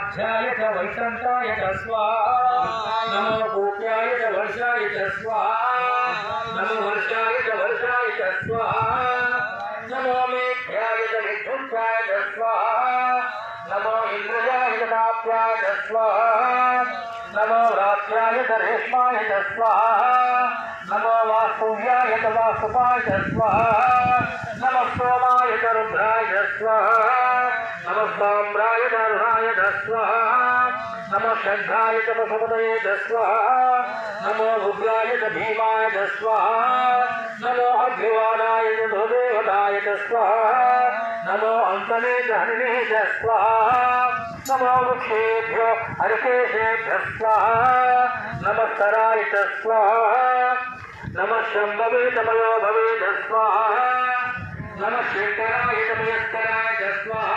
वाच्याय च वैसंताय च स्वाहा नमो कूप्याय च वर्षाय च स्वाहा नमो वर्षाय च वर्षाय च स्वाहा नमो मेघ्याय च विद्युत्याय च स्वाहा नमो इंद्रयाय च ताप्याय च स्वाहा नमो रात्याय च रेष्माय च स्वाहा नमो वास्तुव्याय च वास्तुपाय च स्वाहा नमो सोमाय च रुद्राय च स्वाहा नमो साम्राय च अरुणाय च स्वाहा नमो शंखाय च पशुपतये च स्वाहा नमो रुद्राय च भीमाय च स्वाहा नमो अग्निवाणाय च ध्रुवदेवताय च स्वाहा नमो अंतने च हरिणे च स्वाहा नमो वृक्षेभ्यो हरिकेशेभ्यः स्वाहा नमस्तराय च स्वाहा नमः शंभवे च मयो भवे च स्वाहा नमः शेखराय च मयस्कराय च स्वाहा